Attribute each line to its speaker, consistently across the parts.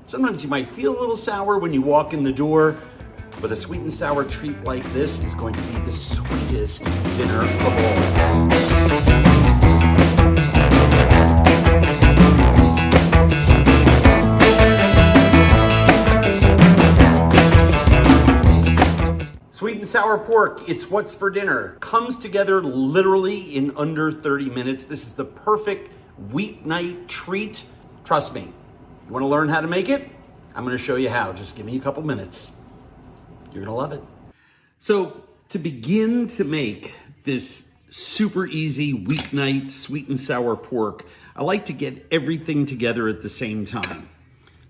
Speaker 1: Sometimes you might feel a little sour when you walk in the door, but a sweet and sour treat like this is going to be the sweetest dinner of all. Sweet and sour pork, it's what's for dinner. Comes together literally in under 30 minutes. This is the perfect weeknight treat. Trust me, you wanna learn how to make it? I'm gonna show you how. Just give me a couple minutes. You're gonna love it. So to begin to make this super easy weeknight sweet and sour pork, I like to get everything together at the same time.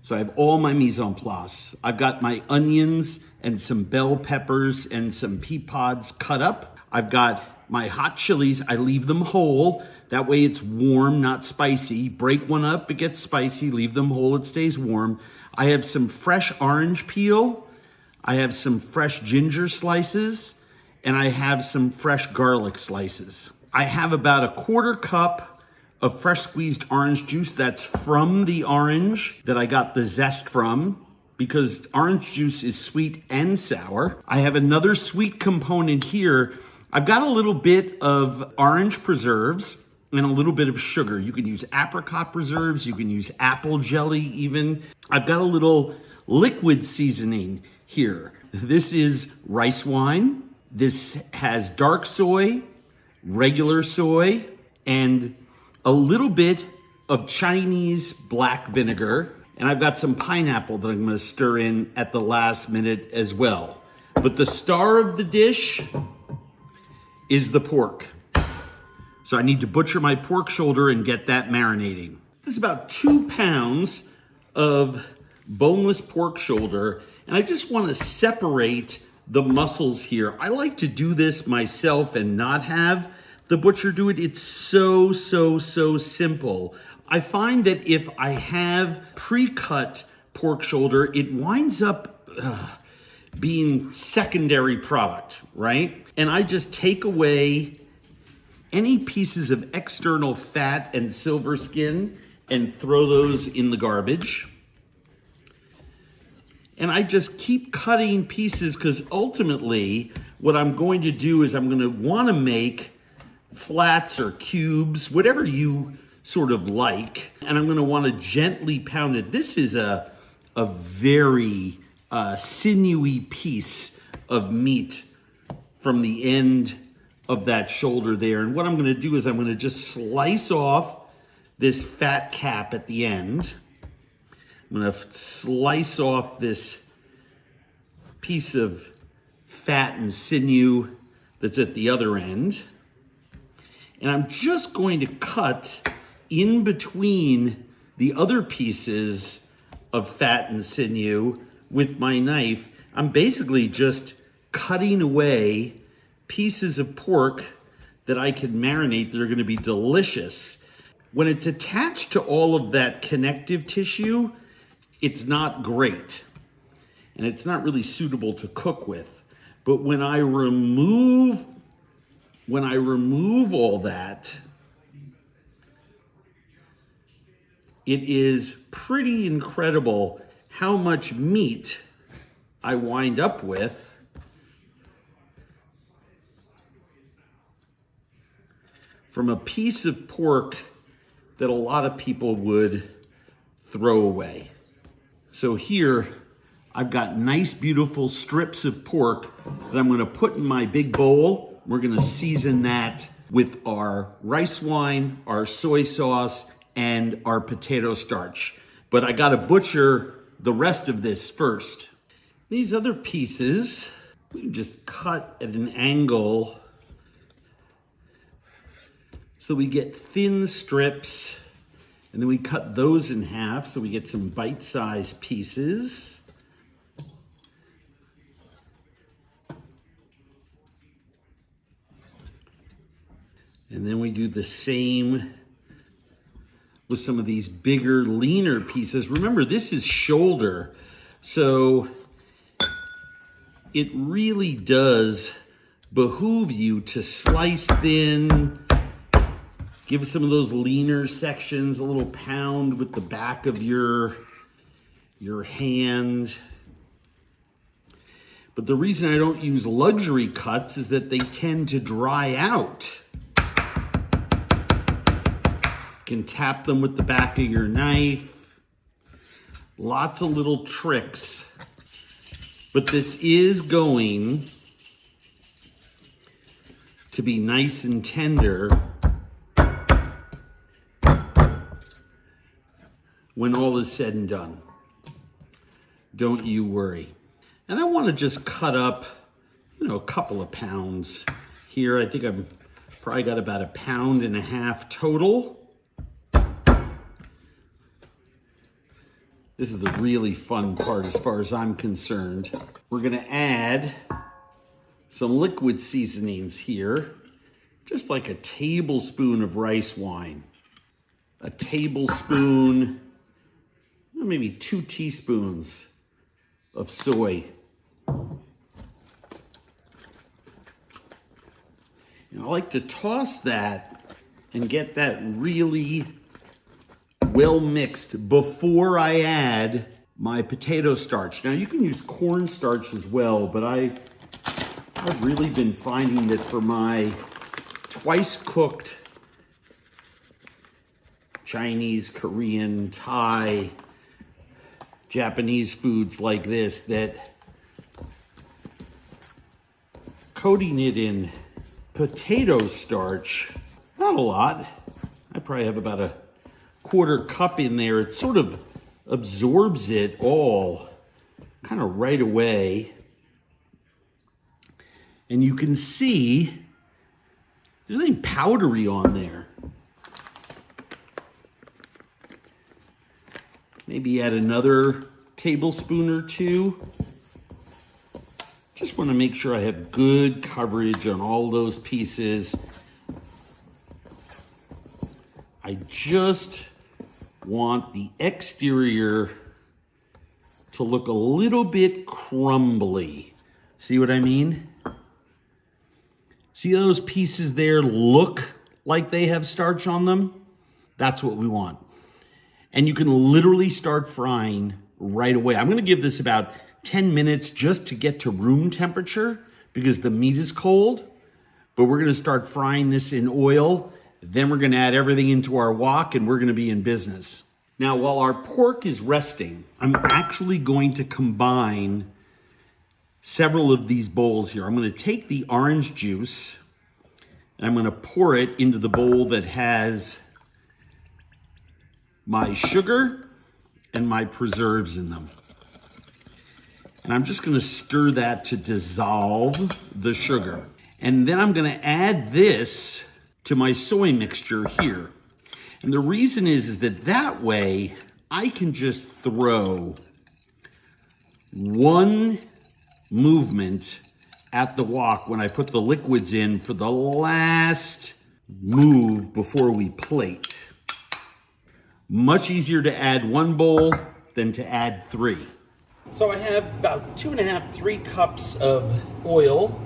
Speaker 1: So I have all my mise en place. I've got my onions and some bell peppers and some pea pods cut up. I've got my hot chilies. I leave them whole. That way it's warm, not spicy. Break one up, it gets spicy. Leave them whole, it stays warm. I have some fresh orange peel. I have some fresh ginger slices. And I have some fresh garlic slices. I have about 1/4 cup of fresh squeezed orange juice. That's from the orange that I got the zest from, because orange juice is sweet and sour. I have another sweet component here. I've got a little bit of orange preserves and a little bit of sugar. You can use apricot preserves, you can use apple jelly even. I've got a little liquid seasoning here. This is rice wine. This has dark soy, regular soy, and a little bit of Chinese black vinegar. And I've got some pineapple that I'm gonna stir in at the last minute as well. But the star of the dish is the pork. So I need to butcher my pork shoulder and get that marinating. This is about 2 pounds of boneless pork shoulder, and I just wanna separate the muscles here. I like to do this myself and not have the butcher do it. It's so simple. I find that if I have pre-cut pork shoulder, it winds up being secondary product, right? And I just take away any pieces of external fat and silver skin and throw those in the garbage. And I just keep cutting pieces, because ultimately what I'm going to do is I'm going to want to make flats or cubes, whatever you sort of like, and I'm going to want to gently pound it. This is a very sinewy piece of meat from the end of that shoulder there. And what I'm going to do is I'm going to just slice off this fat cap at the end. I'm going to slice off this piece of fat and sinew that's at the other end. And I'm just going to cut in between the other pieces of fat and sinew with my knife. I'm basically just cutting away pieces of pork that I can marinate that are going to be delicious. When it's attached to all of that connective tissue, it's not great. And it's not really suitable to cook with. But when I remove all that, it is pretty incredible how much meat I wind up with from a piece of pork that a lot of people would throw away. So here, I've got nice, beautiful strips of pork that I'm gonna put in my big bowl. We're gonna season that with our rice wine, our soy sauce, and our potato starch. But I gotta butcher the rest of this first. These other pieces, we can just cut at an angle so we get thin strips, and then we cut those in half so we get some bite-sized pieces. And then we do the same with some of these bigger, leaner pieces. Remember, this is shoulder, so it really does behoove you to slice thin, give some of those leaner sections a little pound with the back of your your hand. But the reason I don't use luxury cuts is that they tend to dry out. You can tap them with the back of your knife. Lots of little tricks. But this is going to be nice and tender when all is said and done. Don't you worry. And I want to just cut up, a couple of pounds here. I think I've probably got about 1.5 pounds total. This is the really fun part as far as I'm concerned. We're gonna add some liquid seasonings here, just like a tablespoon of rice wine, a tablespoon, maybe 2 teaspoons of soy. And I like to toss that and get that really well mixed before I add my potato starch. Now you can use cornstarch as well, but I've really been finding that for my twice cooked Chinese, Korean, Thai, Japanese foods like this, that coating it in potato starch, not a lot. I probably have about a 1/4 cup in there. It sort of absorbs it all kind of right away. And you can see there's nothing powdery on there. Maybe add another tablespoon or 2. Just want to make sure I have good coverage on all those pieces. I just want the exterior to look a little bit crumbly. See what I mean? See those pieces there look like they have starch on them? That's what we want. And you can literally start frying right away. I'm gonna give this about 10 minutes just to get to room temperature because the meat is cold, but we're gonna start frying this in oil. Then we're gonna add everything into our wok and we're gonna be in business. Now, while our pork is resting, I'm actually going to combine several of these bowls here. I'm gonna take the orange juice and I'm gonna pour it into the bowl that has my sugar and my preserves in them. And I'm just gonna stir that to dissolve the sugar. And then I'm gonna add this to my soy mixture here. And the reason is that way I can just throw one movement at the wok when I put the liquids in for the last move before we plate. Much easier to add 1 bowl than to add 3. So I have about 2.5, 3 cups of oil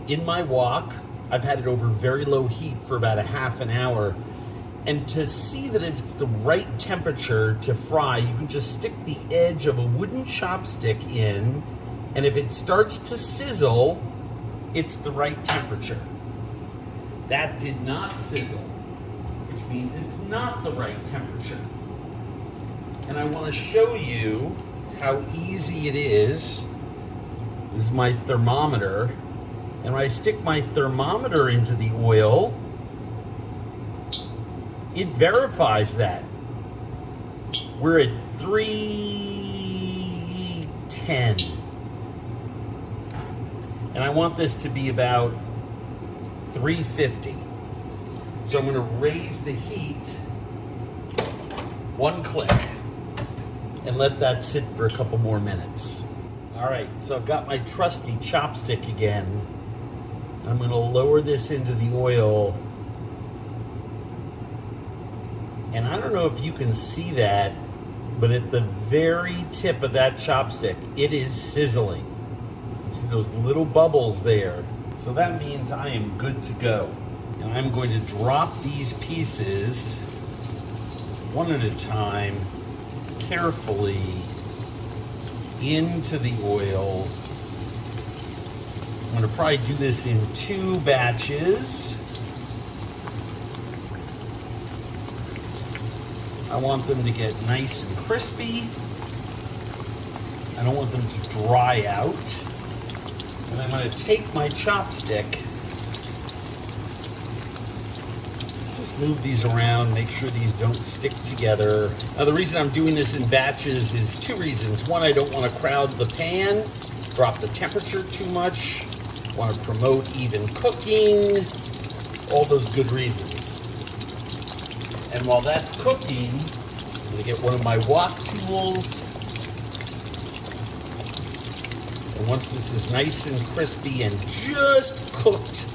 Speaker 1: in my wok. I've had it over very low heat for about 1/2 hour. And to see that it's the right temperature to fry, you can just stick the edge of a wooden chopstick in, and if it starts to sizzle, it's the right temperature. That did not sizzle, which means it's not the right temperature. And I want to show you how easy it is. This is my thermometer. And when I stick my thermometer into the oil, it verifies that. We're at 310. And I want this to be about 350. So I'm gonna raise the heat 1 click and let that sit for a couple more minutes. All right, so I've got my trusty chopstick again. I'm gonna lower this into the oil. And I don't know if you can see that, but at the very tip of that chopstick, it is sizzling. You see those little bubbles there? So that means I am good to go. And I'm going to drop these pieces one at a time, carefully, into the oil. I'm going to probably do this in 2 batches. I want them to get nice and crispy. I don't want them to dry out. And I'm going to take my chopstick, just move these around, make sure these don't stick together. Now the reason I'm doing this in batches is 2 reasons. One, I don't want to crowd the pan, drop the temperature too much, want to promote even cooking, all those good reasons. And while that's cooking, I'm going to get one of my wok tools. And once this is nice and crispy and just cooked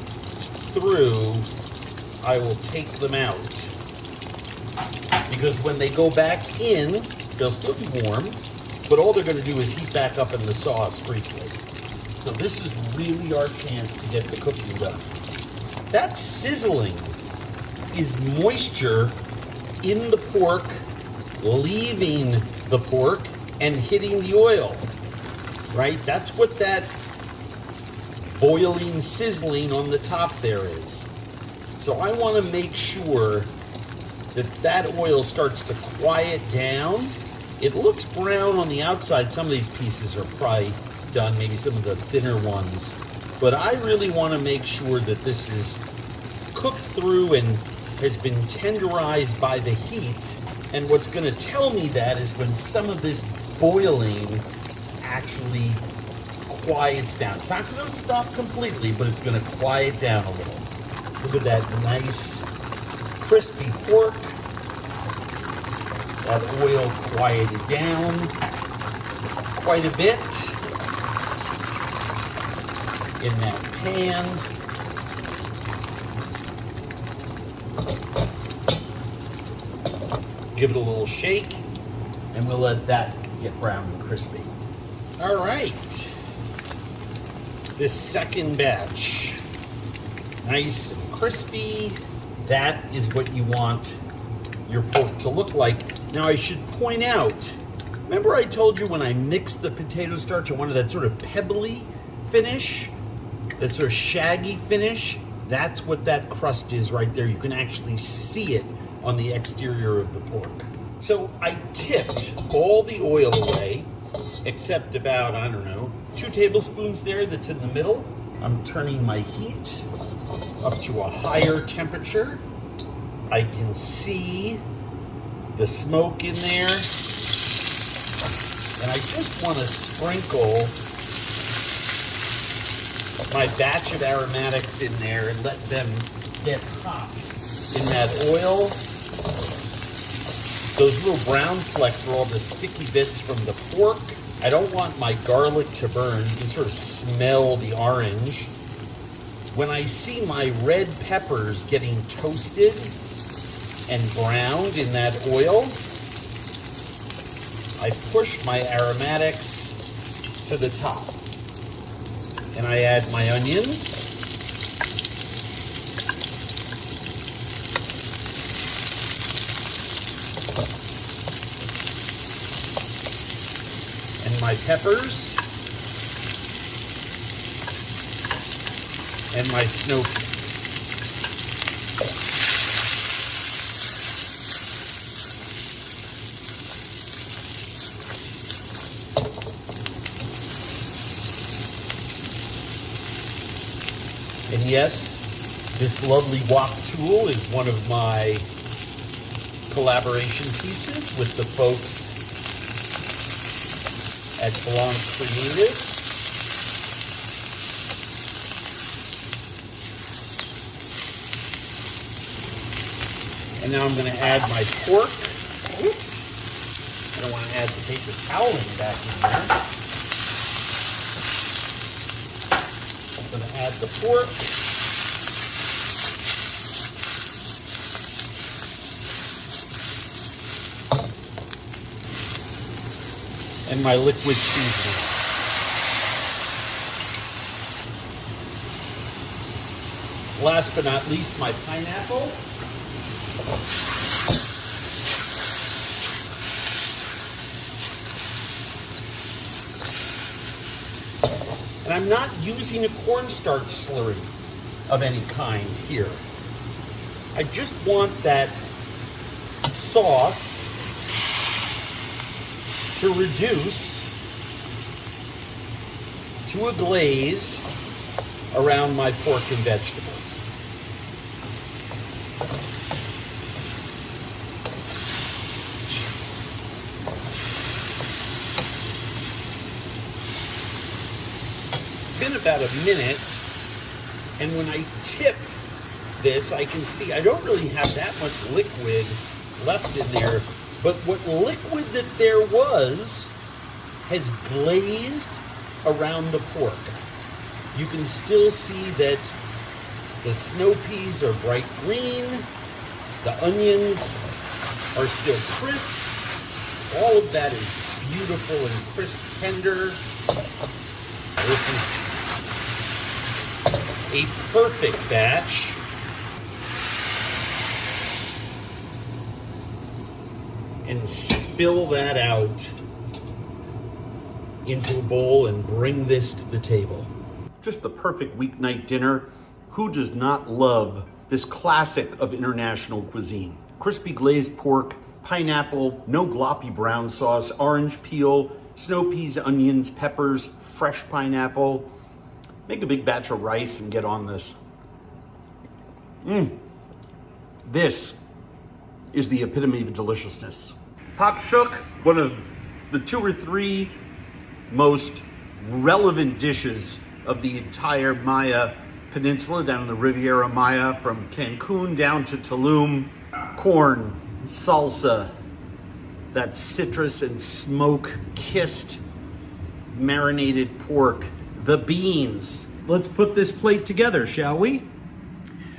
Speaker 1: through, I will take them out. Because when they go back in, they'll still be warm, but all they're going to do is heat back up in the sauce briefly. So this is really our chance to get the cooking done. That sizzling is moisture in the pork, leaving the pork and hitting the oil, right? That's what that boiling, sizzling on the top there is. So I want to make sure that that oil starts to quiet down. It looks brown on the outside. Some of these pieces are probably done, maybe some of the thinner ones. But I really want to make sure that this is cooked through and has been tenderized by the heat. And what's going to tell me that is when some of this boiling actually quiets down. It's not going to stop completely, but it's going to quiet down a little. Look at that nice crispy pork. That oil quieted down quite a bit in that pan. Give it a little shake, and we'll let that get brown and crispy. All right, this second batch, nice and crispy. That is what you want your pork to look like. Now I should point out, remember I told you when I mixed the potato starch, I wanted that sort of pebbly finish, that sort of shaggy finish? That's what that crust is right there. You can actually see it on the exterior of the pork. So I tipped all the oil away, except about, I don't know, 2 tablespoons there that's in the middle. I'm turning my heat up to a higher temperature. I can see the smoke in there. And I just want to sprinkle my batch of aromatics in there and let them get hot in that oil. Those little brown flecks are all the sticky bits from the pork. I don't want my garlic to burn. You can sort of smell the orange. When I see my red peppers getting toasted and browned in that oil, I push my aromatics to the top. And I add my onions. And my peppers. And my snow peas. And yes, this lovely wok tool is one of my collaboration pieces with the folks at Blanc Creative. And now I'm going to add my pork. Oops. I don't want to add the paper toweling back in there. I'm going to add the pork. And my liquid seasoning. Last but not least, my pineapple. And I'm not using a cornstarch slurry of any kind here. I just want that sauce to reduce to a glaze around my pork and vegetables. It's been about a minute, and when I tip this, I can see I don't really have that much liquid left in there, but what liquid that there was has glazed around the pork. You can still see that the snow peas are bright green, the onions are still crisp. All of that is beautiful and crisp tender. This is a perfect batch. And spill that out into a bowl and bring this to the table. Just the perfect weeknight dinner. Who does not love this classic of international cuisine? Crispy glazed pork, pineapple, no gloppy brown sauce, orange peel, snow peas, onions, peppers, fresh pineapple. Make a big batch of rice and get on this. This is the epitome of deliciousness. Poc Chuc, one of the 2 or 3 most relevant dishes of the entire Maya Peninsula, down in the Riviera Maya, from Cancun down to Tulum. Corn, salsa, that citrus and smoke-kissed marinated pork, the beans. Let's put this plate together, shall we?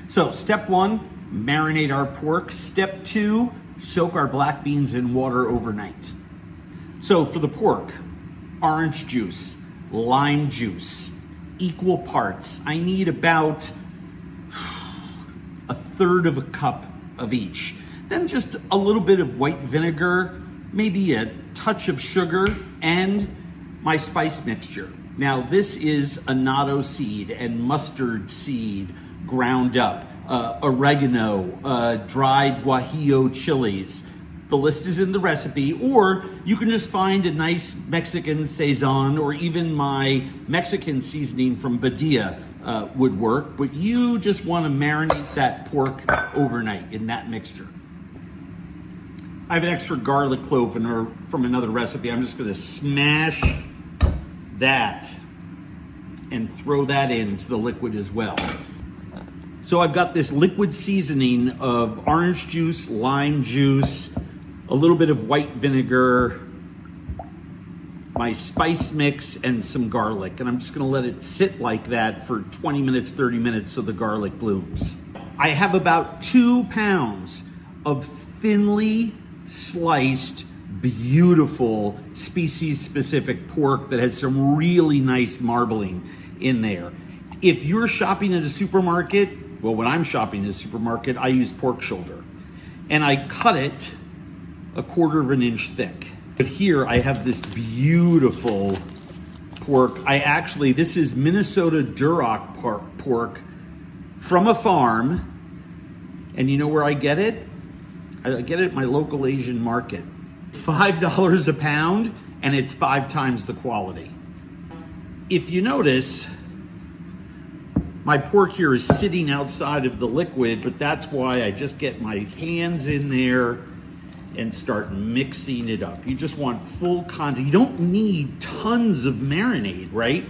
Speaker 1: So, step 1, marinate our pork. Step 2, soak our black beans in water overnight. So for the pork, orange juice, lime juice, equal parts. I need about 1/3 cup of each. Then just a little bit of white vinegar, maybe a touch of sugar, and my spice mixture. Now this is annatto seed and mustard seed ground up, oregano, dried guajillo chilies. The list is in the recipe, or you can just find a nice Mexican Sazon, or even my Mexican seasoning from Badia would work, but you just want to marinate that pork overnight in that mixture. I have an extra garlic clove from another recipe. I'm just going to smash that and throw that into the liquid as well. So I've got this liquid seasoning of orange juice, lime juice, a little bit of white vinegar, my spice mix, and some garlic. And I'm just gonna let it sit like that for 20 minutes, 30 minutes so the garlic blooms. I have about 2 pounds of thinly sliced, beautiful species-specific pork that has some really nice marbling in there. If you're shopping at a supermarket, well, when I'm shopping at a supermarket, I use pork shoulder. And I cut it 1/4 inch thick. But here I have this beautiful pork. This is Minnesota Duroc pork from a farm. And you know where I get it? I get it at my local Asian market. It's $5 a pound, and it's 5 times the quality. If you notice, my pork here is sitting outside of the liquid, but that's why I just get my hands in there and start mixing it up. You just want full contact. You don't need tons of marinade, right?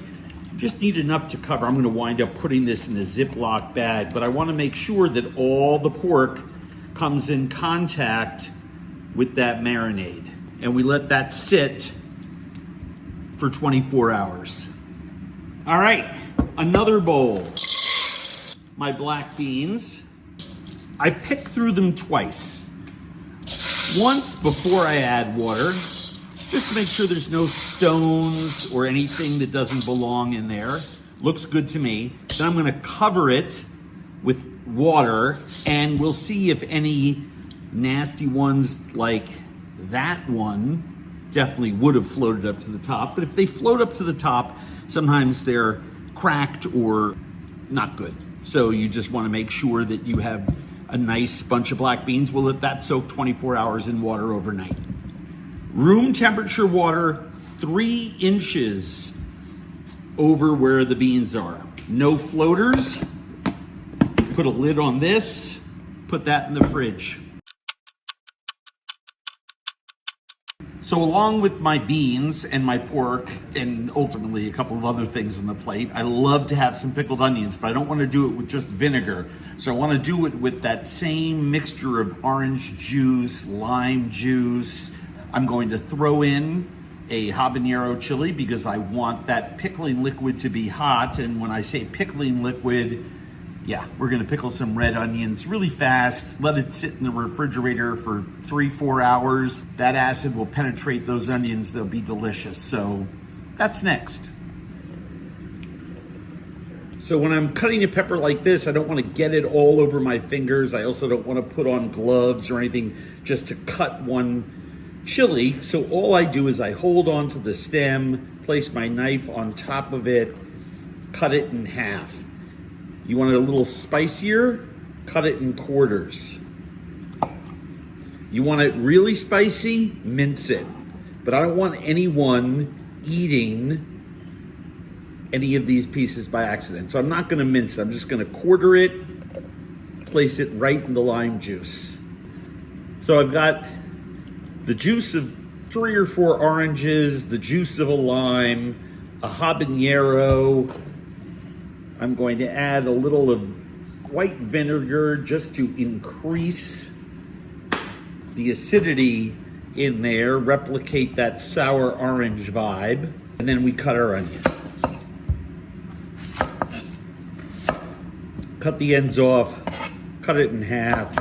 Speaker 1: You just need enough to cover. I'm gonna wind up putting this in a Ziploc bag, but I wanna make sure that all the pork comes in contact with that marinade. And we let that sit for 24 hours. All right, another bowl. My black beans. I pick through them twice. Once before I add water, just to make sure there's no stones or anything that doesn't belong in there. Looks good to me. Then I'm gonna cover it with water, and we'll see if any nasty ones like that one definitely would have floated up to the top. But if they float up to the top, sometimes they're cracked or not good. So you just want to make sure that you have a nice bunch of black beans. We'll let that soak 24 hours in water overnight. Room temperature water, 3 inches over where the beans are. No floaters. Put a lid on this, put that in the fridge. So along with my beans and my pork and ultimately a couple of other things on the plate, I love to have some pickled onions, but I don't want to do it with just vinegar. So I want to do it with that same mixture of orange juice, lime juice. I'm going to throw in a habanero chili because I want that pickling liquid to be hot. And when I say pickling liquid, yeah, we're gonna pickle some red onions really fast, let it sit in the refrigerator for 3-4 hours. That acid will penetrate those onions, they'll be delicious. So that's next. So when I'm cutting a pepper like this, I don't wanna get it all over my fingers. I also don't wanna put on gloves or anything just to cut one chili. So all I do is I hold onto the stem, place my knife on top of it, cut it in half. You want it a little spicier? Cut it in quarters. You want it really spicy? Mince it. But I don't want anyone eating any of these pieces by accident. So I'm not gonna mince it. I'm just gonna quarter it, place it right in the lime juice. So I've got the juice of 3 or 4 oranges, the juice of a lime, a habanero. I'm going to add a little of white vinegar just to increase the acidity in there, replicate that sour orange vibe, and then we cut our onion. Cut the ends off, cut it in half.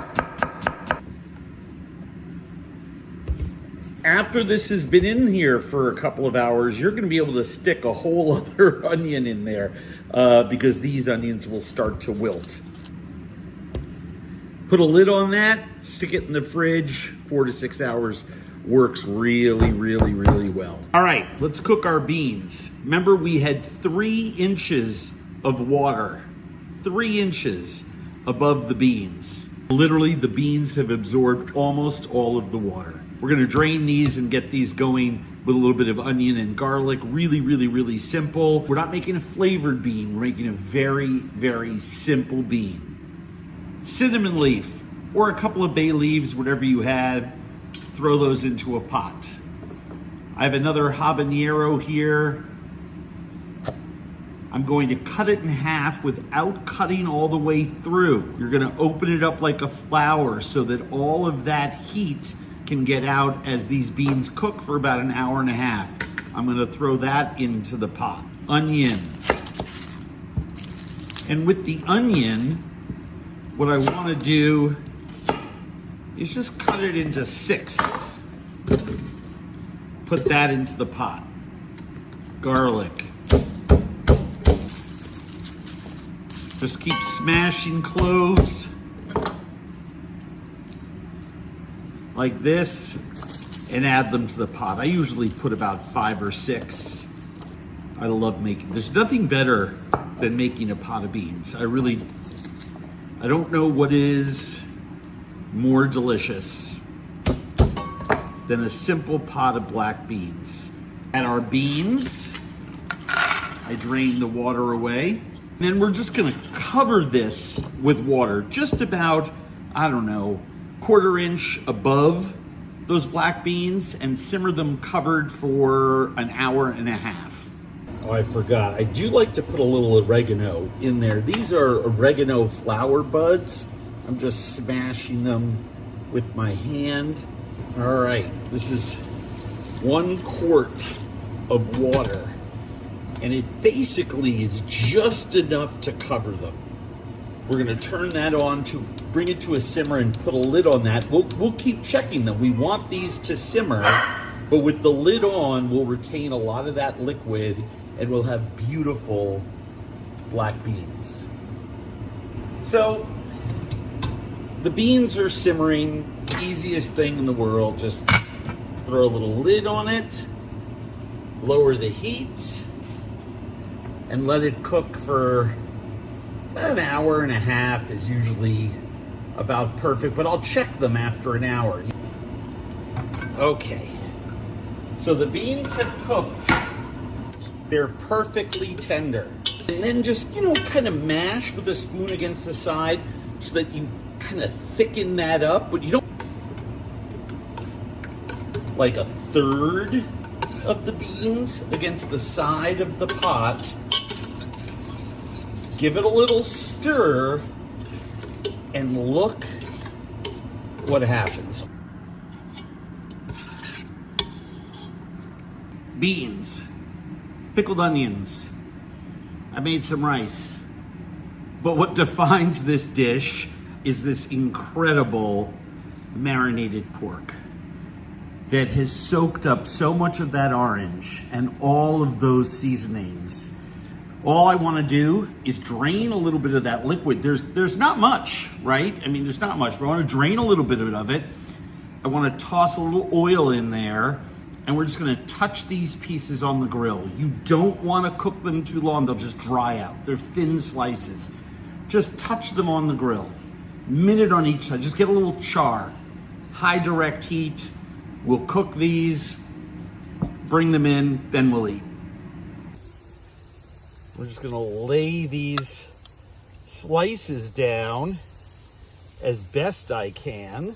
Speaker 1: After this has been in here for a couple of hours, you're gonna be able to stick a whole other onion in there because these onions will start to wilt. Put a lid on that, stick it in the fridge, 4 to 6 hours. Works really, really, really well. All right, let's cook our beans. Remember, we had 3 inches of water, 3 inches above the beans. Literally, the beans have absorbed almost all of the water. We're gonna drain these and get these going with a little bit of onion and garlic. Really, really, really simple. We're not making a flavored bean. We're making a very, very simple bean. Cinnamon leaf or a couple of bay leaves, whatever you had, throw those into a pot. I have another habanero here. I'm going to cut it in half without cutting all the way through. You're gonna open it up like a flower so that all of that heat can get out as these beans cook for about an hour and a half. I'm gonna throw that into the pot. Onion. And with the onion, what I wanna do is just cut it into 6ths. Put that into the pot. Garlic. Just keep smashing cloves like this and add them to the pot. I usually put about 5 or 6. I love making, there's nothing better than making a pot of beans. I don't know what is more delicious than a simple pot of black beans. Add our beans. I drain the water away. And then we're just gonna cover this with water, just about, I don't know, 1/4 inch above those black beans and simmer them covered for an hour and a half. Oh, I forgot. I do like to put a little oregano in there. These are oregano flower buds. I'm just smashing them with my hand. All right, this is 1 quart of water. And it basically is just enough to cover them. We're gonna turn that on to bring it to a simmer and put a lid on that. We'll keep checking them. We want these to simmer, but with the lid on, we'll retain a lot of that liquid and we'll have beautiful black beans. So the beans are simmering, easiest thing in the world. Just throw a little lid on it, lower the heat, and let it cook for an hour and a half is usually about perfect, but I'll check them after an hour. Okay, so the beans have cooked. They're perfectly tender. And then just, kind of mash with a spoon against the side so that you kind of thicken that up, but you don't like a third of the beans against the side of the pot. Give it a little stir and look what happens. Beans, pickled onions. I made some rice. But what defines this dish is this incredible marinated pork that has soaked up so much of that orange and all of those seasonings. All I want to do is drain a little bit of that liquid. There's not much, right? I mean, there's not much, but I want to drain a little bit of it. I want to toss a little oil in there, and we're just going to touch these pieces on the grill. You don't want to cook them too long. They'll just dry out. They're thin slices. Just touch them on the grill. Minute on each side. Just get a little char. High direct heat. We'll cook these, bring them in, then we'll eat. We're just gonna lay these slices down as best I can.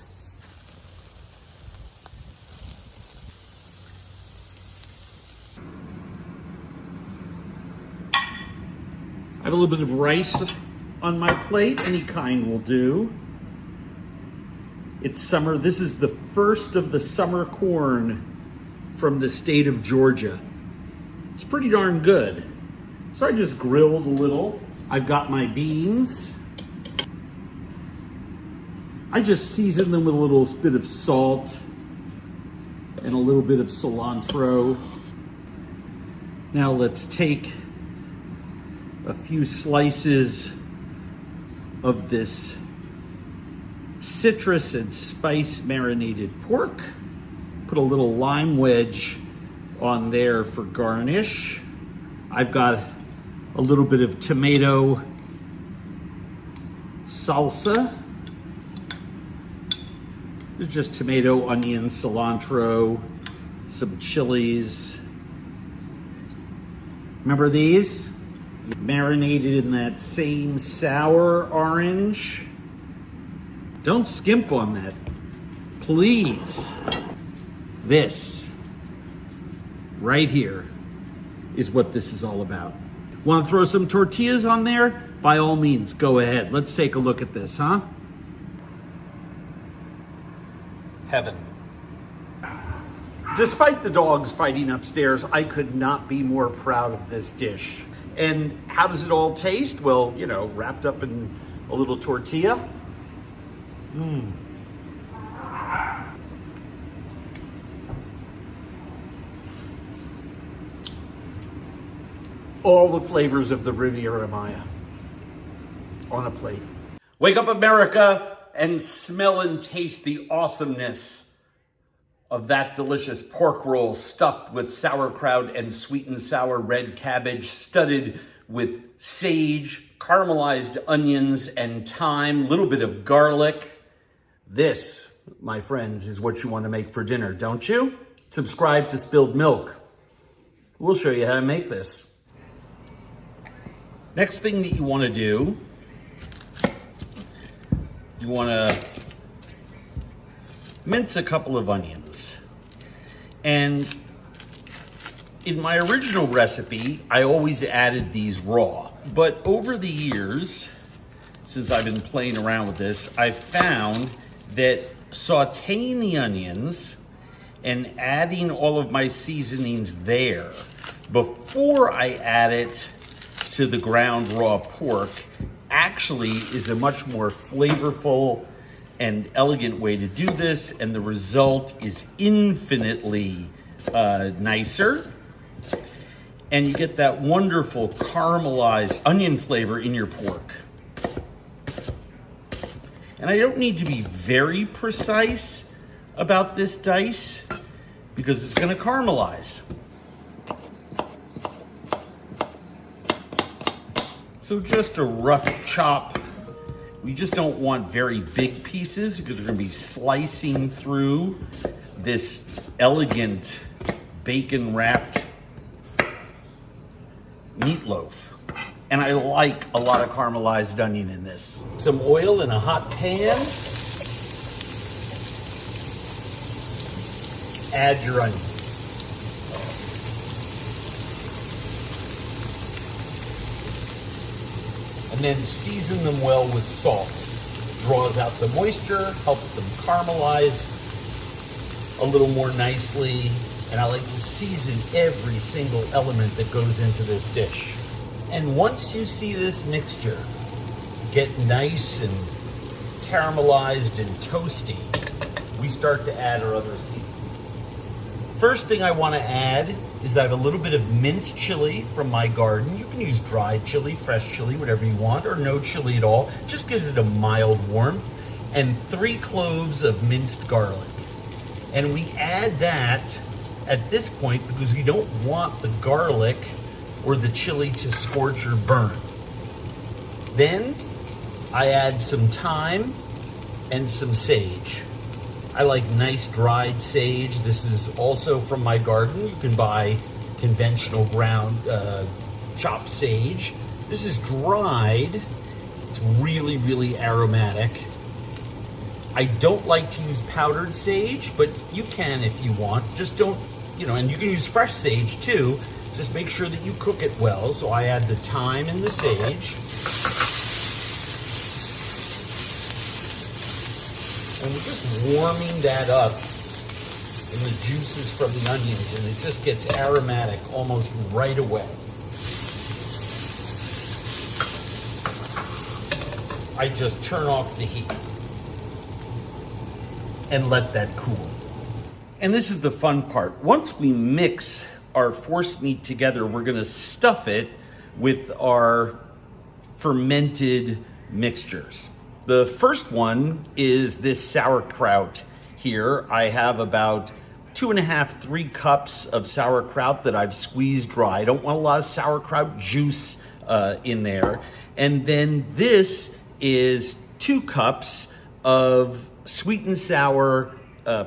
Speaker 1: I have a little bit of rice on my plate, any kind will do. It's summer. This is the first of the summer corn from the state of Georgia. It's pretty darn good. So I just grilled a little. I've got my beans. I just seasoned them with a little bit of salt and a little bit of cilantro. Now let's take a few slices of this citrus and spice marinated pork. Put a little lime wedge on there for garnish. I've got a little bit of tomato salsa. It's just tomato, onion, cilantro, some chilies. Remember these? Marinated in that same sour orange. Don't skimp on that, please. This right here is what this is all about. Want to throw some tortillas on there? By all means, go ahead. Let's take a look at this, huh? Heaven. Despite the dogs fighting upstairs, I could not be more proud of this dish. And how does it all taste? Well, wrapped up in a little tortilla. All the flavors of the Riviera Maya on a plate. Wake up, America, and smell and taste the awesomeness of that delicious pork roll stuffed with sauerkraut and sweet and sour red cabbage, studded with sage, caramelized onions and thyme, a little bit of garlic. This, my friends, is what you want to make for dinner, don't you? Subscribe to Spilled Milk. We'll show you how to make this. Next thing that you want to do, you want to mince a couple of onions. And in my original recipe, I always added these raw. But over the years, since I've been playing around with this, I've found that sauteing the onions and adding all of my seasonings there before I add it to the ground raw pork actually is a much more flavorful and elegant way to do this, and the result is infinitely nicer. And you get that wonderful caramelized onion flavor in your pork. And I don't need to be very precise about this dice, because it's gonna caramelize. So just a rough chop. We just don't want very big pieces because we're gonna be slicing through this elegant bacon wrapped meatloaf. And I like a lot of caramelized onion in this. Some oil in a hot pan. Add your onion. And then season them well with salt. Draws out the moisture, helps them caramelize a little more nicely. And I like to season every single element that goes into this dish. And once you see this mixture get nice and caramelized and toasty, we start to add our other seasonings. First thing I want to add is I have a little bit of minced chili from my garden. You can use dried chili, fresh chili, whatever you want, or no chili at all. Just gives it a mild warmth. And 3 cloves of minced garlic. And we add that at this point because we don't want the garlic or the chili to scorch or burn. Then I add some thyme and some sage. I like nice dried sage. This is also from my garden. You can buy conventional ground chopped sage. This is dried. It's really, really aromatic. I don't like to use powdered sage, but you can if you want. Just don't, and you can use fresh sage too. Just make sure that you cook it well. So I add the thyme and the sage. And we're just warming that up in the juices from the onions, and it just gets aromatic almost right away. I just turn off the heat and let that cool. And this is the fun part. Once we mix our force meat together, we're gonna stuff it with our fermented mixtures. The first one is this sauerkraut here. I have about 2.5, 3 cups of sauerkraut that I've squeezed dry. I don't want a lot of sauerkraut juice in there. And then this is 2 cups of sweet and sour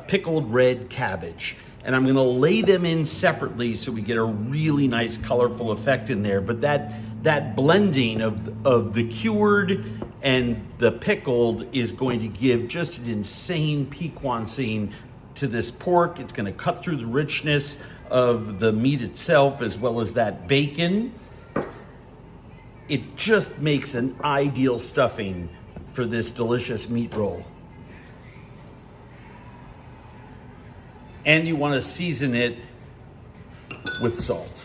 Speaker 1: pickled red cabbage. And I'm gonna lay them in separately so we get a really nice colorful effect in there. But that blending of the cured and the pickled is going to give just an insane piquancy to this pork. It's gonna cut through the richness of the meat itself as well as that bacon. It just makes an ideal stuffing for this delicious meat roll. And you wanna season it with salt.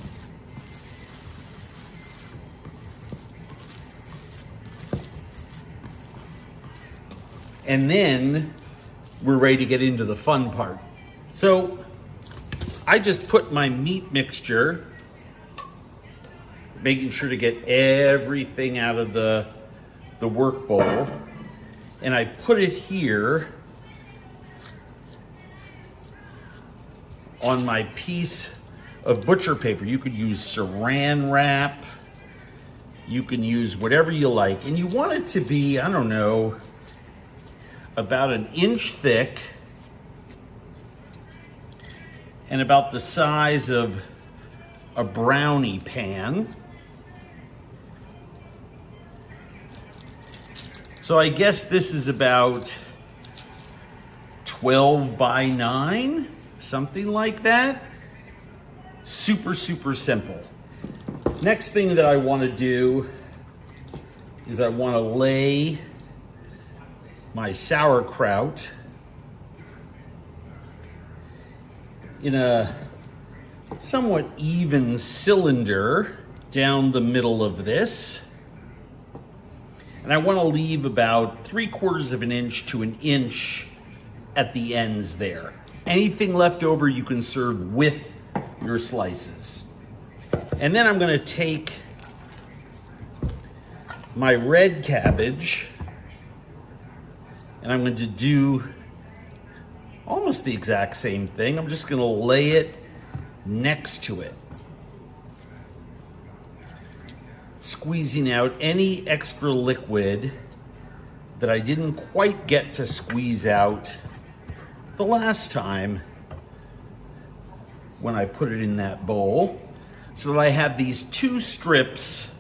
Speaker 1: And then we're ready to get into the fun part. So I just put my meat mixture, making sure to get everything out of the work bowl, and I put it here on my piece of butcher paper. You could use saran wrap, you can use whatever you like, and you want it to be, I don't know, about 1 inch thick and about the size of a brownie pan. So I guess this is about 12 by 9, something like that. Super, super simple. Next thing that I want to do is I want to lay my sauerkraut in a somewhat even cylinder down the middle of this. And I want to leave about 3/4 of an inch to 1 inch at the ends there. Anything left over you can serve with your slices. And then I'm going to take my red cabbage and I'm going to do almost the exact same thing. I'm just gonna lay it next to it. Squeezing out any extra liquid that I didn't quite get to squeeze out the last time when I put it in that bowl, so that I have these 2 strips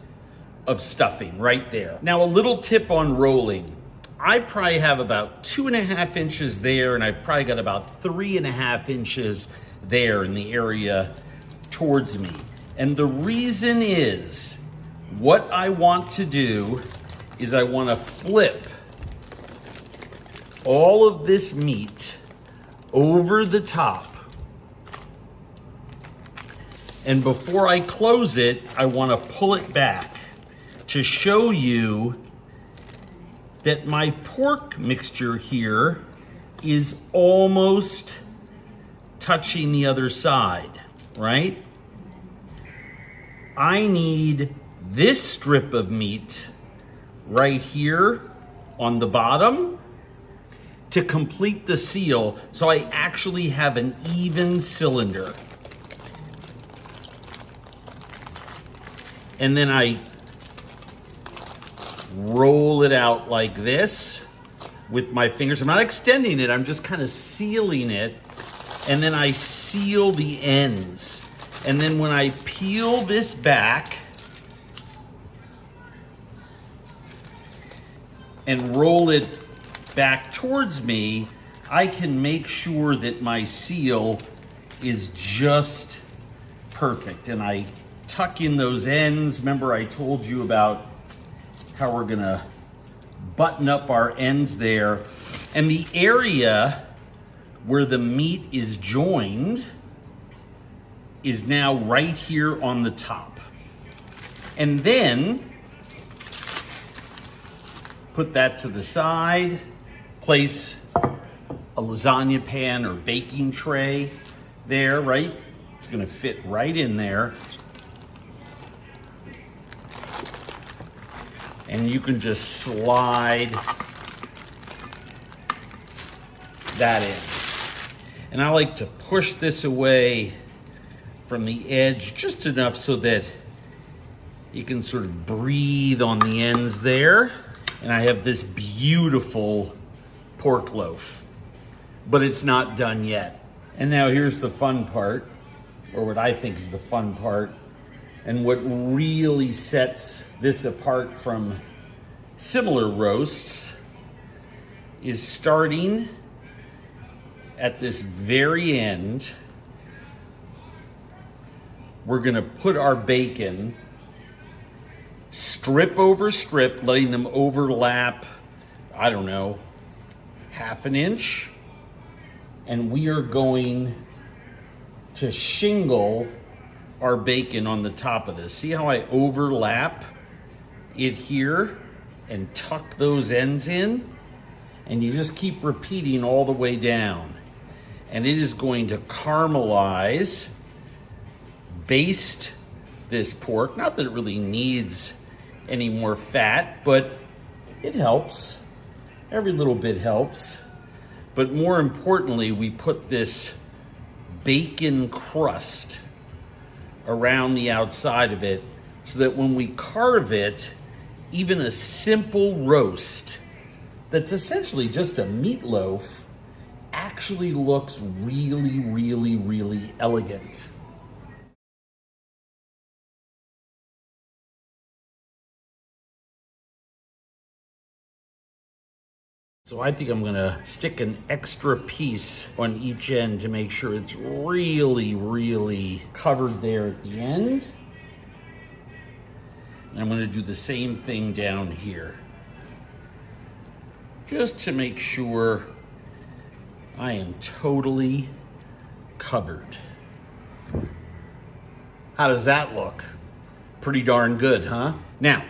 Speaker 1: of stuffing right there. Now, a little tip on rolling. I probably have about 2.5 inches there, and I've probably got about 3.5 inches there in the area towards me. And the reason is, what I want to do is I want to flip all of this meat over the top. And before I close it, I want to pull it back to show you that my pork mixture here is almost touching the other side, right? I need this strip of meat right here on the bottom to complete the seal, so I actually have an even cylinder. And then I roll it out like this with my fingers. I'm not extending it, I'm just kind of sealing it. And then I seal the ends. And then when I peel this back and roll it back towards me, I can make sure that my seal is just perfect. And I tuck in those ends. Remember, I told you about how we're gonna button up our ends there. And the area where the meat is joined is now right here on the top. And then put that to the side, place a lasagna pan or baking tray there, right? It's gonna fit right in there. And you can just slide that in. And I like to push this away from the edge just enough so that you can sort of breathe on the ends there. And I have this beautiful pork loaf, but it's not done yet. And now here's the fun part, or what I think is the fun part, and what really sets this apart from similar roasts is starting at this very end. We're gonna put our bacon strip over strip, letting them overlap, I don't know, 1/2 inch. And we are going to shingle our bacon on the top of this. See how I overlap it here and tuck those ends in? And you just keep repeating all the way down. And it is going to caramelize, baste this pork. Not that it really needs any more fat, but it helps. Every little bit helps. But more importantly, we put this bacon crust around the outside of it so that when we carve it, even a simple roast that's essentially just a meatloaf actually looks really, really, really elegant. So I think I'm gonna stick an extra piece on each end to make sure it's really, really covered there at the end. And I'm gonna do the same thing down here, just to make sure I am totally covered. How does that look? Pretty darn good, huh? Now,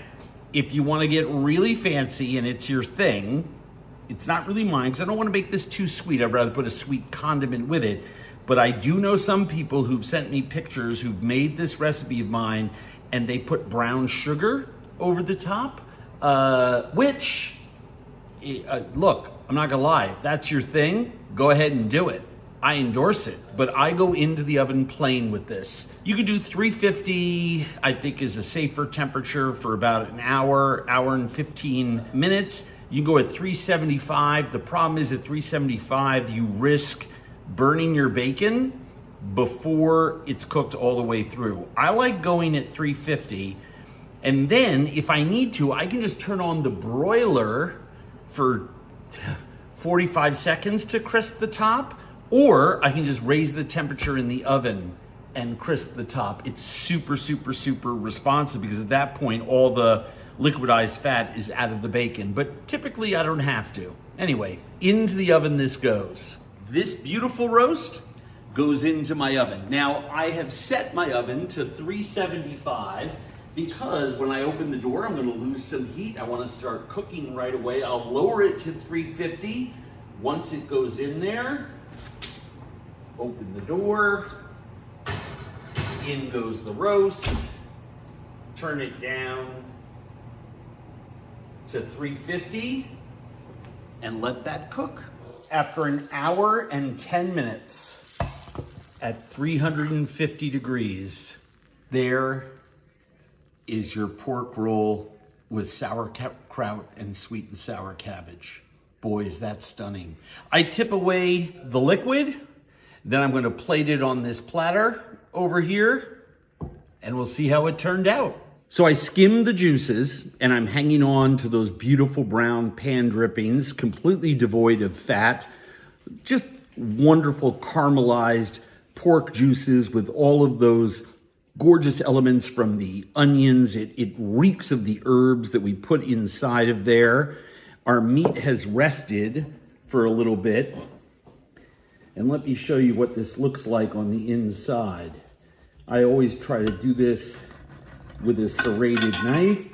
Speaker 1: if you wanna get really fancy and it's your thing, it's not really mine, because I don't want to make this too sweet. I'd rather put a sweet condiment with it. But I do know some people who've sent me pictures who've made this recipe of mine and they put brown sugar over the top, which, look, I'm not gonna lie, if that's your thing, go ahead and do it. I endorse it, but I go into the oven plain with this. You can do 350, I think is a safer temperature for about an hour, hour and 15 minutes. You can go at 375. The problem is at 375, you risk burning your bacon before it's cooked all the way through. I like going at 350, and then if I need to, I can just turn on the broiler for 45 seconds to crisp the top, or I can just raise the temperature in the oven and crisp the top. It's super, super, super responsive because at that point, all the liquidized fat is out of the bacon, but typically I don't have to. Anyway, into the oven this goes. This beautiful roast goes into my oven. Now, I have set my oven to 375 because when I open the door, I'm gonna lose some heat. I wanna start cooking right away. I'll lower it to 350. Once it goes in there, open the door, in goes the roast, turn it down to 350 and let that cook. After an hour and 10 minutes at 350 degrees, there is your pork roll with sauerkraut and sweet and sour cabbage. Boy, is that stunning. I tip away the liquid, then I'm gonna plate it on this platter over here, and we'll see how it turned out. So I skimmed the juices, and I'm hanging on to those beautiful brown pan drippings, completely devoid of fat, just wonderful caramelized pork juices with all of those gorgeous elements from the onions. It reeks of the herbs that we put inside of there. Our meat has rested for a little bit. And let me show you what this looks like on the inside. I always try to do this with a serrated knife.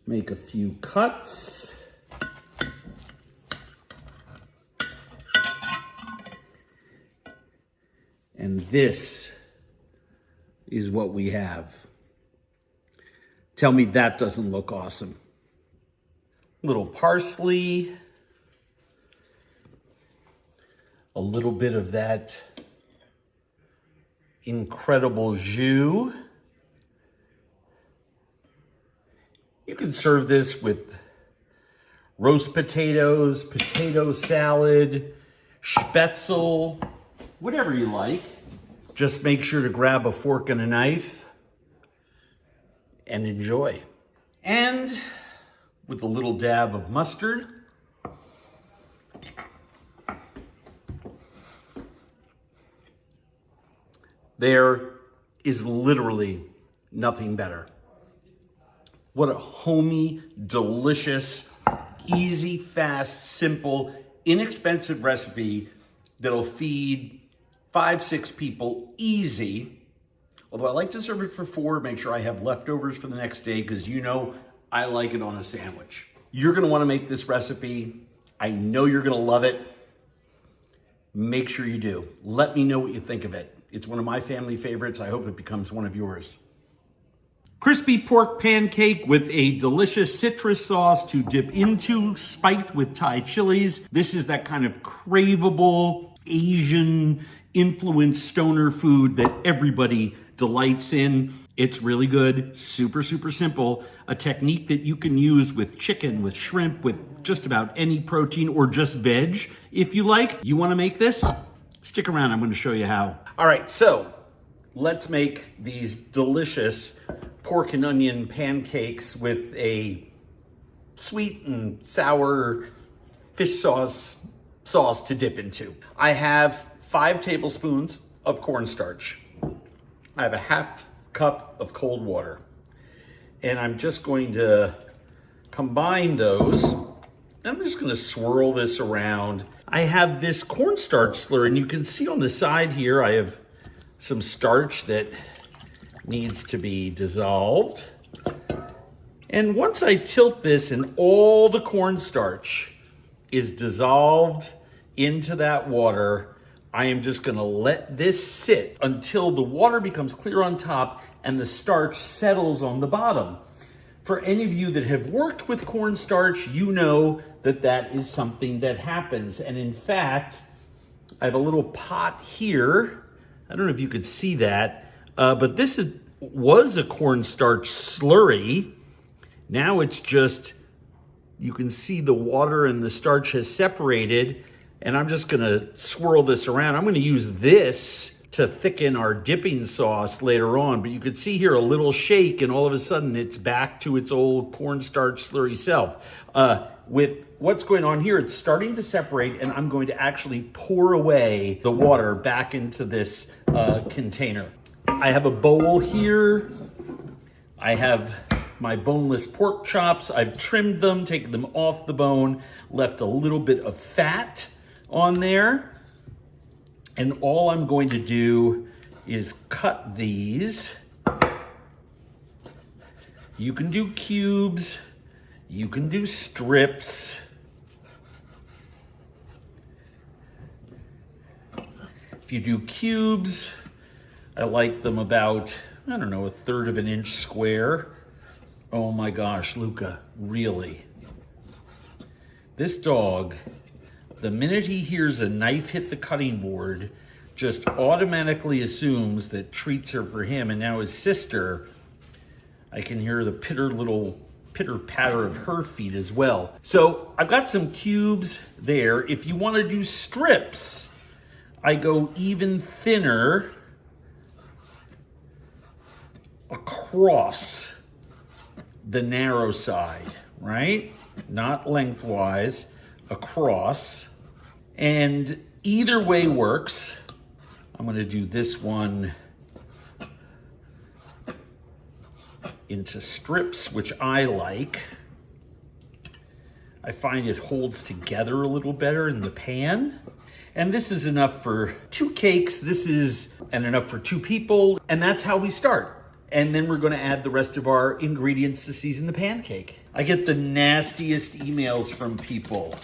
Speaker 1: Make a few cuts. And this is what we have. Tell me that doesn't look awesome. Little parsley, a little bit of that incredible jus. You can serve this with roast potatoes, potato salad, spätzle, whatever you like. Just make sure to grab a fork and a knife and enjoy. And with a little dab of mustard, there is literally nothing better. What a homey, delicious, easy, fast, simple, inexpensive recipe that'll feed 5-6 people easy. Although I like to serve it for 4, make sure I have leftovers for the next day, because you know I like it on a sandwich. You're gonna wanna make this recipe. I know you're gonna love it. Make sure you do. Let me know what you think of it. It's one of my family favorites. I hope it becomes one of yours. Crispy pork pancake with a delicious citrus sauce to dip into, spiked with Thai chilies. This is that kind of craveable Asian influenced stoner food that everybody delights in. It's really good, super, super simple. A technique that you can use with chicken, with shrimp, with just about any protein, or just veg if you like. You wanna make this? Stick around, I'm gonna show you how. All right, so let's make these delicious pork and onion pancakes with a sweet and sour fish sauce to dip into. I have 5 tablespoons of cornstarch. I have a half cup of cold water. And I'm just going to combine those. I'm just gonna swirl this around. I have this cornstarch slurry, and you can see on the side here, I have some starch that needs to be dissolved. And once I tilt this and all the cornstarch is dissolved into that water, I am just gonna let this sit until the water becomes clear on top and the starch settles on the bottom. For any of you that have worked with cornstarch, you know that that is something that happens. And in fact, I have a little pot here. I don't know if you could see that, but this was a cornstarch slurry. Now it's just, you can see the water and the starch has separated, and I'm just gonna swirl this around. I'm gonna use this to thicken our dipping sauce later on, but you can see here a little shake and all of a sudden it's back to its old cornstarch slurry self. With what's going on here, it's starting to separate, and I'm going to actually pour away the water back into this container. I have a bowl here. I have my boneless pork chops. I've trimmed them, taken them off the bone, left a little bit of fat on there. And all I'm going to do is cut these. You can do cubes, you can do strips. If you do cubes, I like them about, I don't know, 1/3 of an inch square. Oh my gosh, Luca, really? This dog, the minute he hears a knife hit the cutting board, just automatically assumes that treats are for him. And now his sister, I can hear the pitter patter of her feet as well. So I've got some cubes there. If you want to do strips, I go even thinner across the narrow side, right? Not lengthwise, across. And either way works. I'm going to do this one into strips, which I like. I find it holds together a little better in the pan. And this is enough for 2 cakes. This is enough for 2 people. And that's how we start. And then we're going to add the rest of our ingredients to season the pancake. I get the nastiest emails from people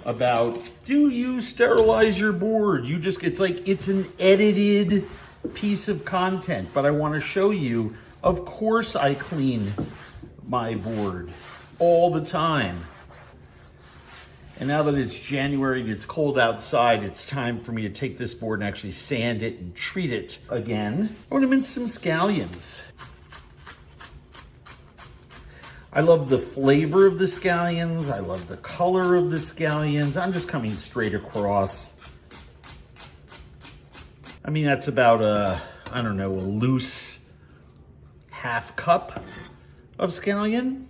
Speaker 1: about, do you sterilize your board? It's like, it's an edited piece of content, but I want to show you, of course I clean my board all the time. And now that it's January and it's cold outside, it's time for me to take this board and actually sand it and treat it again. I want to mince some scallions. I love the flavor of the scallions. I love the color of the scallions. I'm just coming straight across. I mean, that's about I don't know, a loose 1/2 cup of scallion.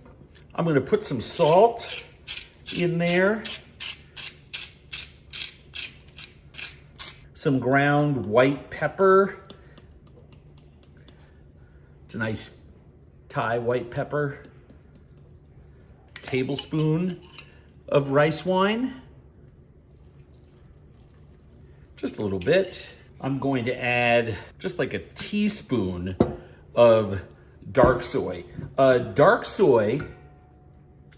Speaker 1: I'm gonna put some salt in there. Some ground white pepper. It's a nice Thai white pepper. Tablespoon of rice wine. Just a little bit. I'm going to add just like a teaspoon of dark soy. Dark soy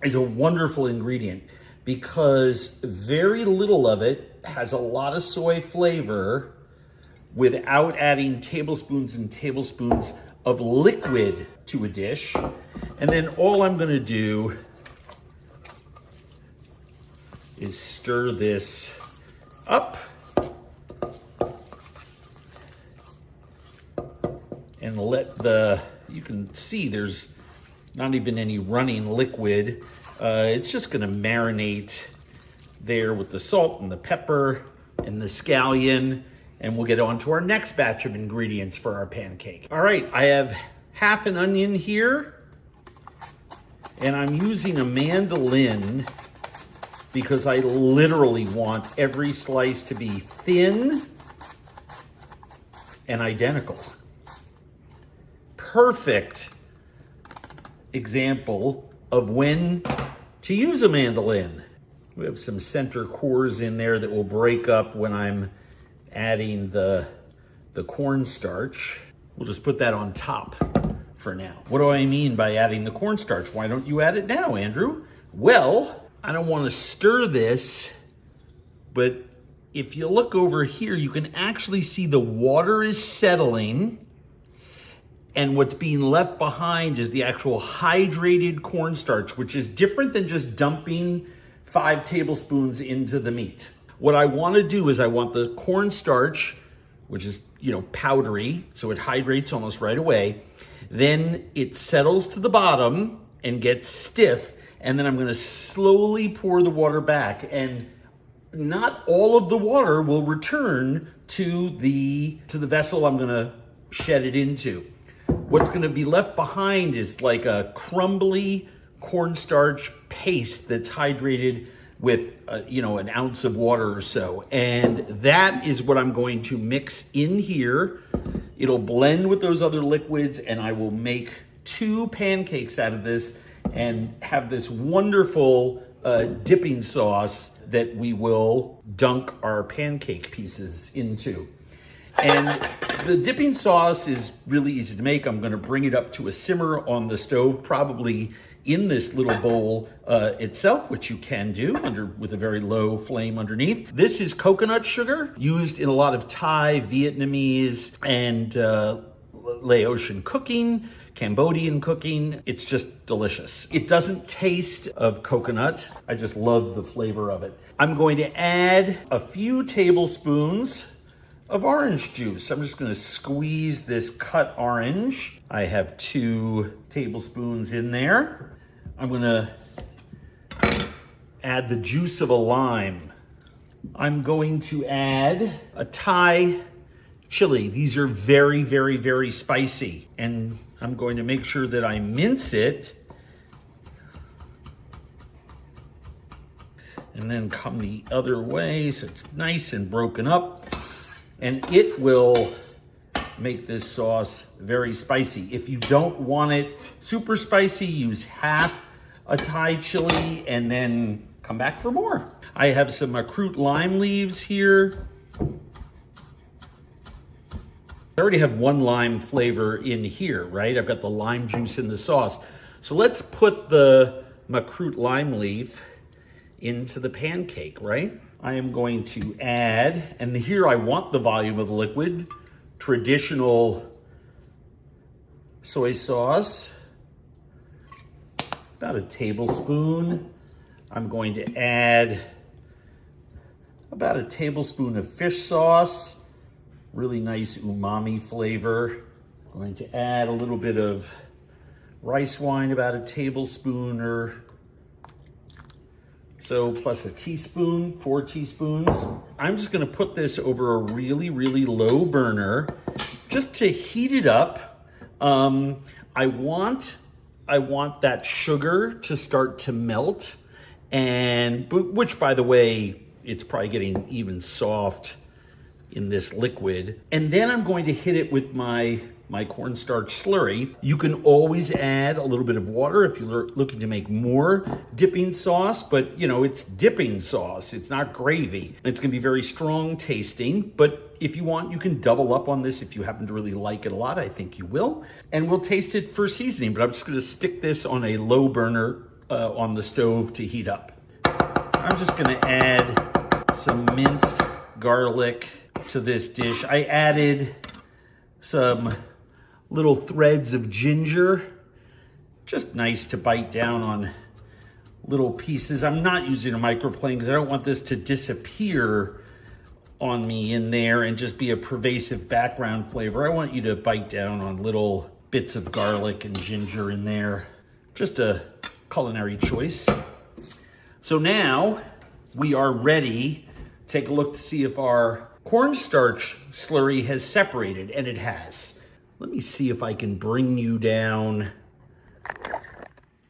Speaker 1: is a wonderful ingredient because very little of it has a lot of soy flavor without adding tablespoons and tablespoons of liquid to a dish. And then all I'm gonna do is stir this up and let you can see there's not even any running liquid. It's just gonna marinate there with the salt and the pepper and the scallion, and we'll get on to our next batch of ingredients for our pancake. All right, I have 1/2 an onion here, and I'm using a mandolin because I literally want every slice to be thin and identical. Perfect example of when to use a mandolin. We have some center cores in there that will break up when I'm adding the cornstarch. We'll just put that on top for now. What do I mean by adding the cornstarch? Why don't you add it now, Andrew? Well, I don't want to stir this, but if you look over here, you can actually see the water is settling And what's being left behind is the actual hydrated cornstarch, which is different than just dumping 5 tablespoons into the meat. What I want to do is I want the cornstarch, which is, powdery, so it hydrates almost right away. Then it settles to the bottom and gets stiff, and then I'm going to slowly pour the water back, and not all of the water will return to the vessel I'm going to shed it into. What's going to be left behind is like a crumbly cornstarch paste that's hydrated with an ounce of water or so, and that is what I'm going to mix in here. It'll blend with those other liquids, and I will make 2 pancakes out of this and have this wonderful dipping sauce that we will dunk our pancake pieces into. And the dipping sauce is really easy to make. I'm going to bring it up to a simmer on the stove, probably in this little bowl itself, which you can do with a very low flame underneath. This is coconut sugar, used in a lot of Thai, Vietnamese, and Laotian cooking, Cambodian cooking. It's just delicious. It doesn't taste of coconut. I just love the flavor of it. I'm going to add a few tablespoons of orange juice. I'm just going to squeeze this cut orange. I have 2 tablespoons in there. I'm going to add the juice of a lime. I'm going to add a Thai chili. These are very, very, very spicy, and I'm going to make sure that I mince it and then come the other way so it's nice and broken up, and it will make this sauce very spicy. If you don't want it super spicy, use half a Thai chili and then come back for more. I have some Macroot lime leaves here. I already have 1 lime flavor in here, right? I've got the lime juice in the sauce. So let's put the Macroot lime leaf into the pancake, right? I am going to add, and here I want the volume of the liquid, traditional soy sauce, about a tablespoon. I'm going to add about a tablespoon of fish sauce, really nice umami flavor. I'm going to add a little bit of rice wine, about a tablespoon or so, plus a teaspoon, 4 teaspoons. I'm just gonna put this over a really, really low burner just to heat it up. I want that sugar to start to melt, which, by the way, it's probably getting even soft in this liquid. And then I'm going to hit it with my cornstarch slurry. You can always add a little bit of water if you're looking to make more dipping sauce, but it's dipping sauce. It's not gravy. It's gonna be very strong tasting, but if you want, you can double up on this if you happen to really like it a lot. I think you will. And we'll taste it for seasoning, but I'm just gonna stick this on a low burner on the stove to heat up. I'm just gonna add some minced garlic to this dish. I added some little threads of ginger, just nice to bite down on little pieces. I'm not using a microplane because I don't want this to disappear on me in there and just be a pervasive background flavor. I want you to bite down on little bits of garlic and ginger in there. Just a culinary choice. So now we are ready. Take a look to see if our cornstarch slurry has separated, and it has. Let me see if I can bring you down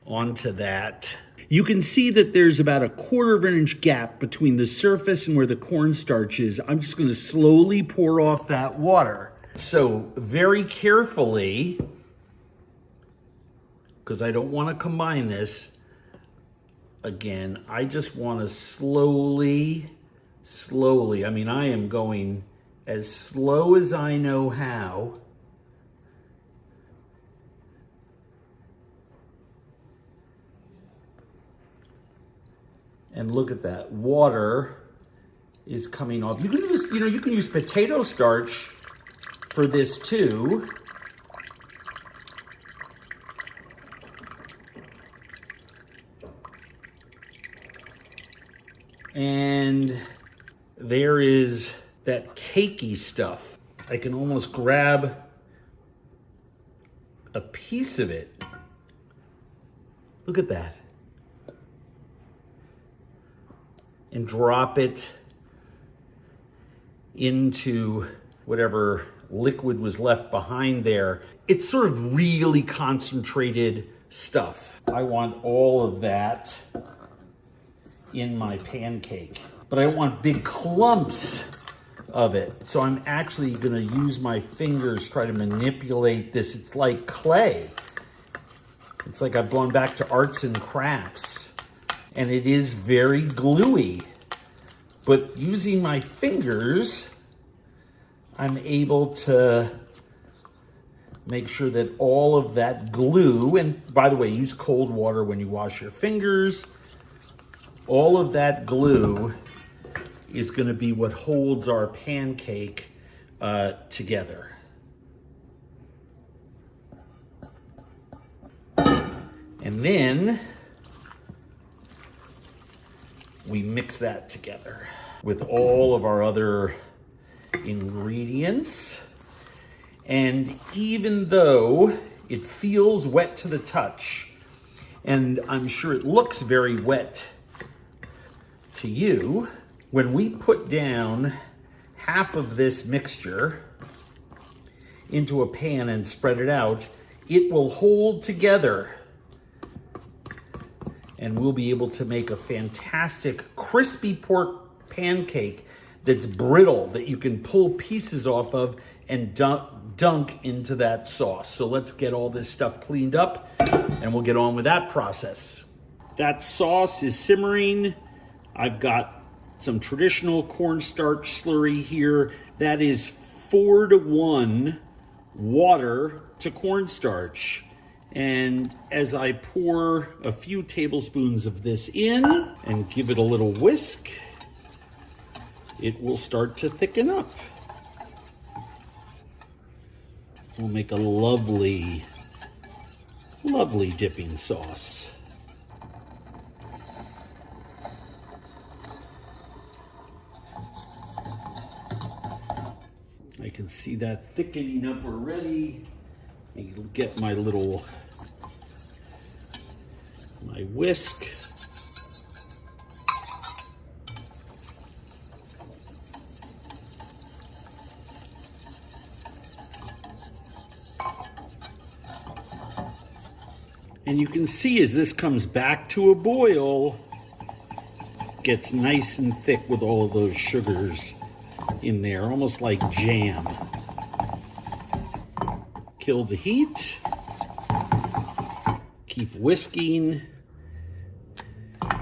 Speaker 1: onto that. You can see that there's about a 1/4 inch gap between the surface and where the cornstarch is. I'm just going to slowly pour off that water. So very carefully, because I don't want to combine this again, I just want to slowly, I mean, I am going as slow as I know how. And look at that, water is coming off. You can use, you can use potato starch for this too. And there is that cakey stuff. I can almost grab a piece of it. Look at that. And drop it into whatever liquid was left behind there. It's sort of really concentrated stuff. I want all of that in my pancake, but I don't want big clumps of it. So I'm actually gonna use my fingers, try to manipulate this. It's like clay. It's like I've gone back to arts and crafts, and it is very gluey. But using my fingers, I'm able to make sure that all of that glue, and by the way, use cold water when you wash your fingers, all of that glue is going to be what holds our pancake together. And then we mix that together with all of our other ingredients. And even though it feels wet to the touch, and I'm sure it looks very wet to you, when we put down half of this mixture into a pan and spread it out, it will hold together. And we'll be able to make a fantastic crispy pork pancake that's brittle, that you can pull pieces off of and dunk into that sauce. So let's get all this stuff cleaned up and we'll get on with that process. That sauce is simmering. I've got some traditional cornstarch slurry here. That is 4-to-1 water to cornstarch. And as I pour a few tablespoons of this in and give it a little whisk, it will start to thicken up. We'll make a lovely, lovely dipping sauce. I can see that thickening up already. I'll get my whisk. And you can see as this comes back to a boil, it gets nice and thick with all of those sugars in there, almost like jam. Kill the heat. Keep whisking.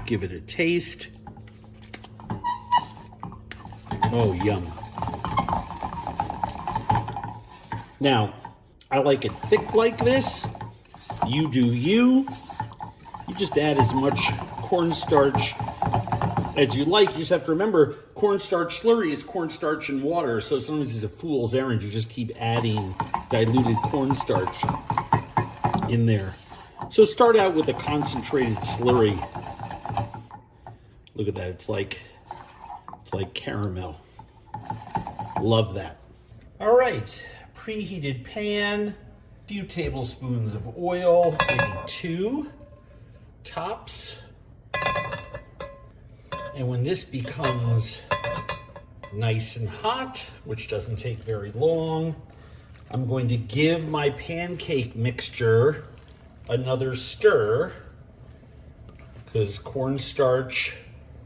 Speaker 1: Give it a taste. Oh, yum. Now, I like it thick like this. You do you. You just add as much cornstarch as you like. You just have to remember, cornstarch slurry is cornstarch and water, so sometimes it's a fool's errand. You just keep adding diluted cornstarch in there. So start out with a concentrated slurry. Look at that, it's like caramel. Love that. All right, preheated pan, a few tablespoons of oil, maybe 2 tops. And when this becomes nice and hot, which doesn't take very long, I'm going to give my pancake mixture another stir, because cornstarch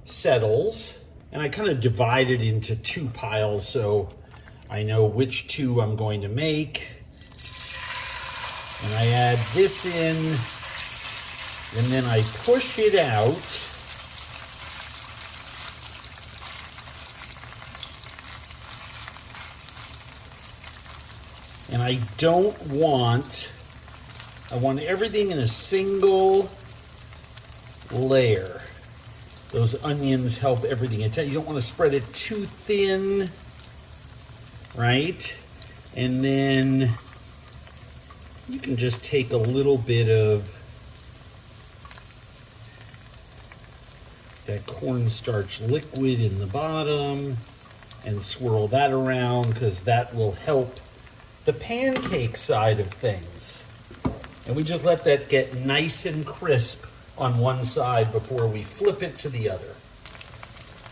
Speaker 1: settles. And I kind of divide it into 2 piles so I know which 2 I'm going to make. And I add this in, and then I push it out. And I want everything in a single layer. Those onions help everything. You don't want to spread it too thin, right? And then you can just take a little bit of that cornstarch liquid in the bottom and swirl that around because that will help the pancake side of things. And we just let that get nice and crisp on one side before we flip it to the other.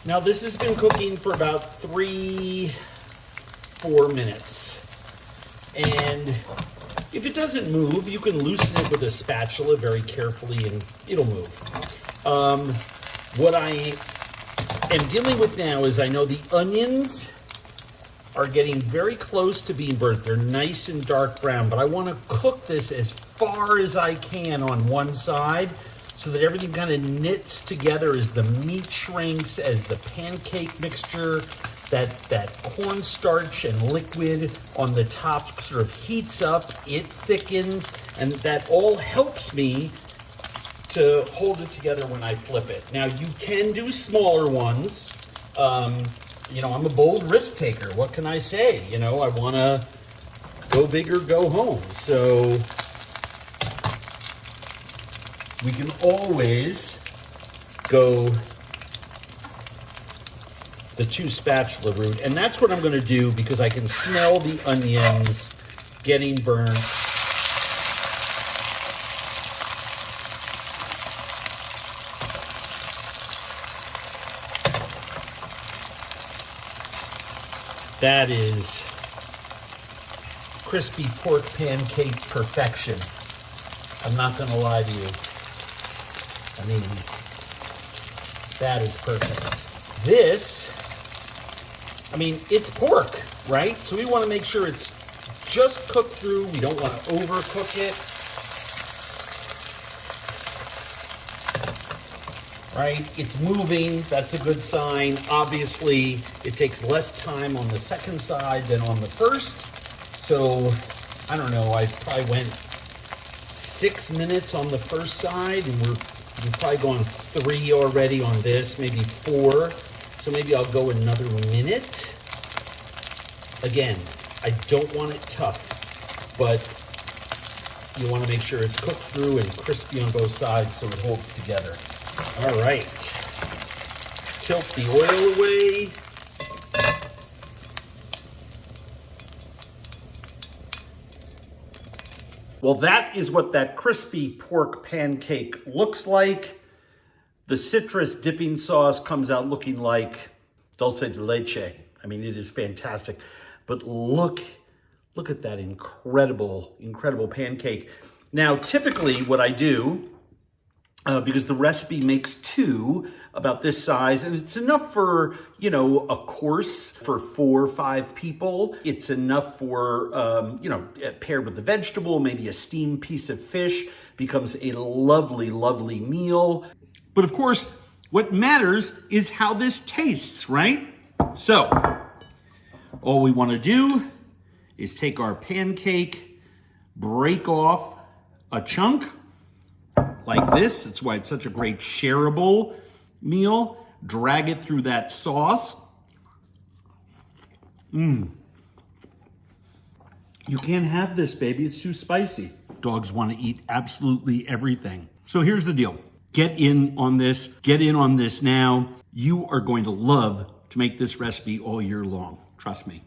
Speaker 1: Now this has been cooking for about 3-4 minutes. And if it doesn't move, you can loosen it with a spatula very carefully and it'll move. What I am dealing with now is I know the onions are getting very close to being burnt. They're nice and dark brown, but I want to cook this as far as I can on one side so that everything kind of knits together as the meat shrinks, as the pancake mixture, that cornstarch and liquid on the top sort of heats up, it thickens, and that all helps me to hold it together when I flip it. Now you can do smaller ones. You know, I'm a bold risk taker. What can I say? You know, I want to go big or go home. So we can always go the 2 spatula route. And that's what I'm going to do because I can smell the onions getting burnt. That is crispy pork pancake perfection. I'm not going to lie to you. I mean, that is perfect. This, I mean, it's pork, right? So we want to make sure it's just cooked through. We don't want to overcook it. Right? It's moving. That's a good sign. Obviously, it takes less time on the second side than on the first. So, I don't know. I probably went 6 minutes on the first side, and we've probably gone 3 already on this, maybe 4. So maybe I'll go another minute. Again, I don't want it tough, but you want to make sure it's cooked through and crispy on both sides so it holds together. All right, tilt the oil away. Well, that is what that crispy pork pancake looks like. The citrus dipping sauce comes out looking like dulce de leche. I mean, it is fantastic. But look at that incredible, incredible pancake. Now, typically what I do, because the recipe makes 2 about this size, and it's enough for, you know, a course for 4 or 5 people. It's enough for, you know, paired with the vegetable, maybe a steamed piece of fish, becomes a lovely, lovely meal. But of course, what matters is how this tastes, right? So, all we want to do is take our pancake, break off a chunk, like this. That's why it's such a great shareable meal. Drag it through that sauce. You can't have this, baby. It's too spicy. Dogs want to eat absolutely everything. So here's the deal. Get in on this. Get in on this now. You are going to love to make this recipe all year long. Trust me.